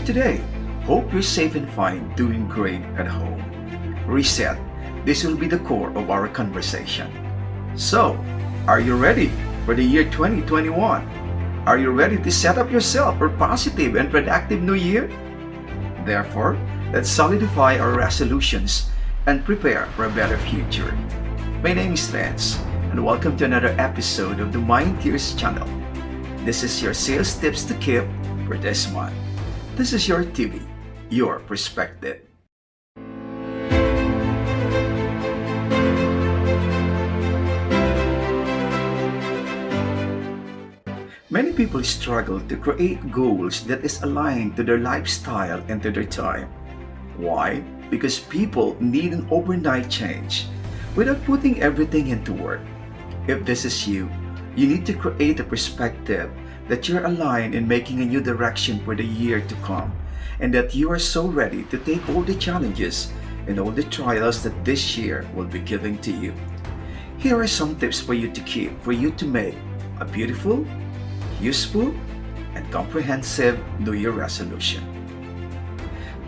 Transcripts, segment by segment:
today. Hope you're safe and fine, doing great at home. Reset. This will be the core of our conversation. So, are you ready for the year 2021? Are you ready to set up yourself for a positive and productive new year? Therefore, let's solidify our resolutions and prepare for a better future. My name is Lance, and welcome to another episode of the Mind Tears channel. This is your sales tips to keep for this month. This is your TV, your perspective. Many people struggle to create goals that is aligned to their lifestyle and to their time. Why? Because people need an overnight change without putting everything into work. If this is you, you need to create a perspective that you're aligned in making a new direction for the year to come, and that you are so ready to take all the challenges and all the trials that this year will be giving to you. Here are some tips for you to keep, for you to make a beautiful, useful, and comprehensive New Year resolution.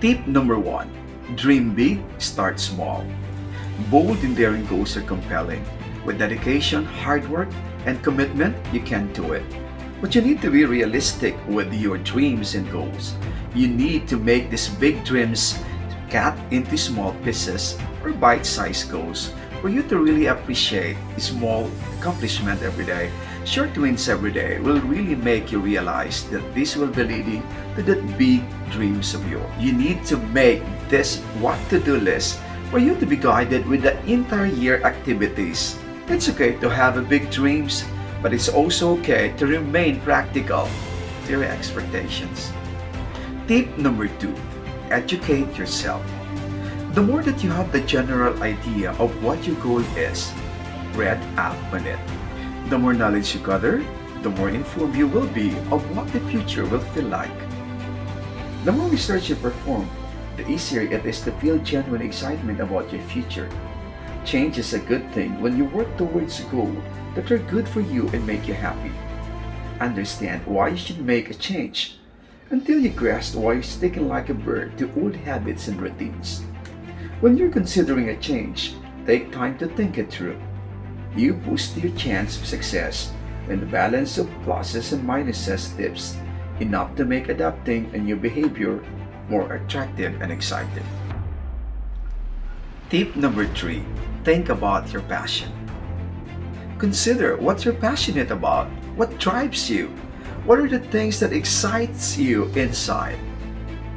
Tip number 1. Dream big, start small. Bold and daring goals are compelling. With dedication, hard work, and commitment, you can do it. But you need to be realistic with your dreams and goals. You need to make these big dreams cut into small pieces or bite-sized goals for you to really appreciate a small accomplishment every day. Short wins every day will really make you realize that this will be leading to that big dreams of yours. You need to make this what to do list for you to be guided with the entire year activities. It's okay to have a big dreams, but it's also okay to remain practical to your expectations. Tip number 2. Educate yourself. The more that you have the general idea of what your goal is, read up on it. The more knowledge you gather, the more informed you will be of what the future will feel like. The more research you perform, the easier it is to feel genuine excitement about your future. Change is a good thing when you work towards a goal that are good for you and make you happy. Understand why you should make a change until you grasp why you're sticking like a bird to old habits and routines. When you're considering a change, take time to think it through. You boost your chance of success when the balance of pluses and minuses tips enough to make adapting a new behavior more attractive and exciting. Tip number 3. Think about your passion. Consider what you're passionate about. What drives you? What are the things that excites you inside?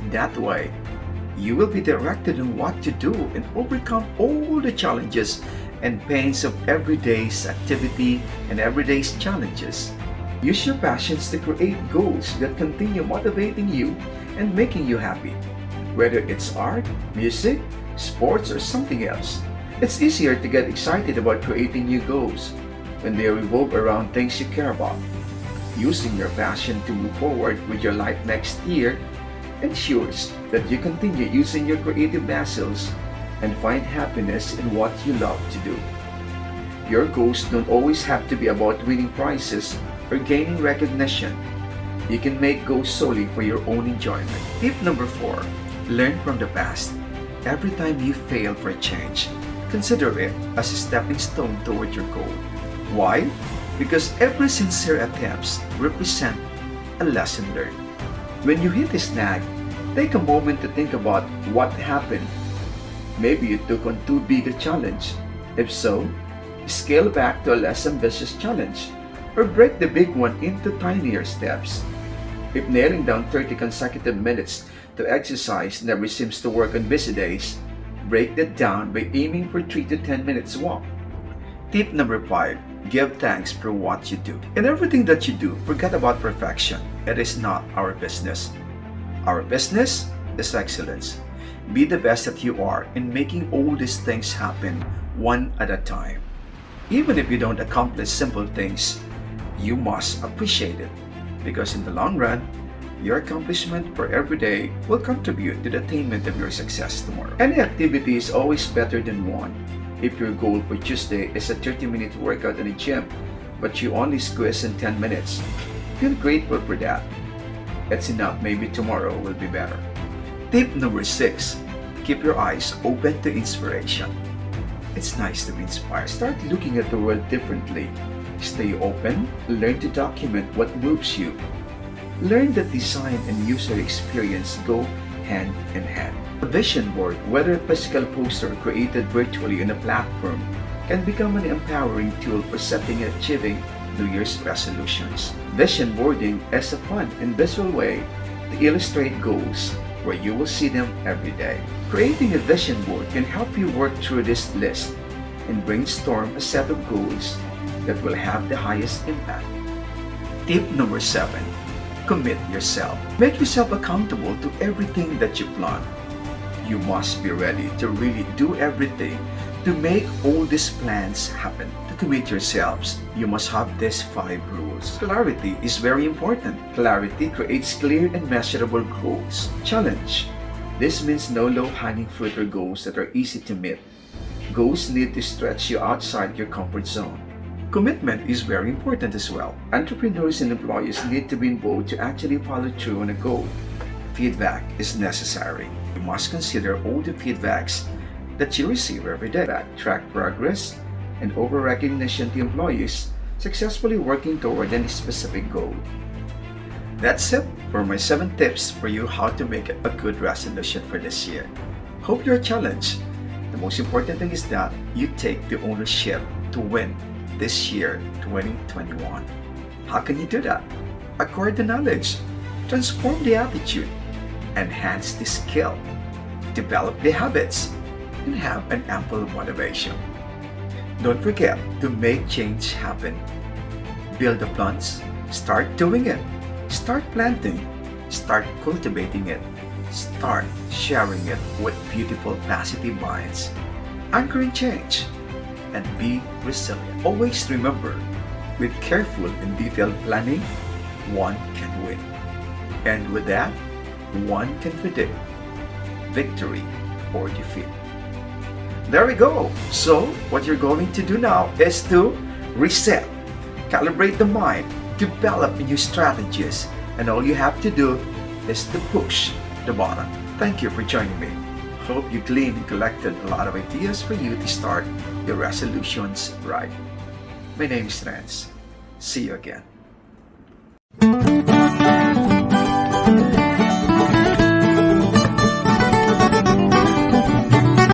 That way, you will be directed on what to do and overcome all the challenges and pains of everyday's activity and everyday's challenges. Use your passions to create goals that continue motivating you and making you happy. Whether it's art, music, sports, or something else, it's easier to get excited about creating new goals when they revolve around things you care about. Using your passion to move forward with your life next year ensures that you continue using your creative muscles and find happiness in what you love to do. Your goals don't always have to be about winning prizes or gaining recognition. You can make goals solely for your own enjoyment. Tip number 4. Learn from the past. Every time you fail for a change, consider it as a stepping stone toward your goal. Why? Because every sincere attempts represent a lesson learned. When you hit a snag, take a moment to think about what happened. Maybe you took on too big a challenge. If so, scale back to a less ambitious challenge or break the big one into tinier steps. If nailing down 30 consecutive minutes to exercise never seems to work on busy days, break that down by aiming for 3 to 10 minutes walk. Tip number 5. Give thanks for what you do. In everything that you do, forget about perfection. It is not our business. Our business is excellence. Be the best that you are in making all these things happen one at a time. Even if you don't accomplish simple things, you must appreciate it, because in the long run, your accomplishment for every day will contribute to the attainment of your success tomorrow. Any activity is always better than one. If your goal for Tuesday is a 30-minute workout in a gym, but you only squeeze in 10 minutes, feel grateful for that. it's enough, maybe tomorrow will be better. Tip number 6, keep your eyes open to inspiration. It's nice to be inspired. Start looking at the world differently. Stay open, learn to document what moves you. Learn that design and user experience go hand in hand. A vision board, whether a physical poster created virtually on a platform, can become an empowering tool for setting and achieving New Year's resolutions. Vision boarding is a fun and visual way to illustrate goals where you will see them every day. Creating a vision board can help you work through this list and brainstorm a set of goals that will have the highest impact. Tip number 7, commit yourself. Make yourself accountable to everything that you plan. You must be ready to really do everything to make all these plans happen. To commit yourselves, you must have these 5 rules. Clarity is very important. Clarity creates clear and measurable goals. Challenge. This means no low-hanging fruit or goals that are easy to meet. Goals need to stretch you outside your comfort zone. Commitment is very important as well. Entrepreneurs and employees need to be involved to actually follow through on a goal. Feedback is necessary. You must consider all the feedbacks that you receive every day. Track progress and over recognition to employees successfully working toward any specific goal. That's it for my 7 tips for you how to make a good resolution for this year. Hope you're challenged. The most important thing is that you take the ownership to win this year, 2021. How can you do that? Acquire the knowledge, transform the attitude, enhance the skill, develop the habits, and have an ample motivation. Don't forget to make change happen. Build the plants, start doing it. Start planting, start cultivating it. Start sharing it with beautiful positive minds. Anchoring change and be resilient. Always remember, with careful and detailed planning, one can win. And with that, one can predict victory or defeat. There we go. So, what you're going to do now is to reset, calibrate the mind, develop new strategies, and all you have to do is to push the button. Thank you for joining me. Hope you gleaned and collected a lot of ideas for you to start your resolutions right. My name is Rance. See you again.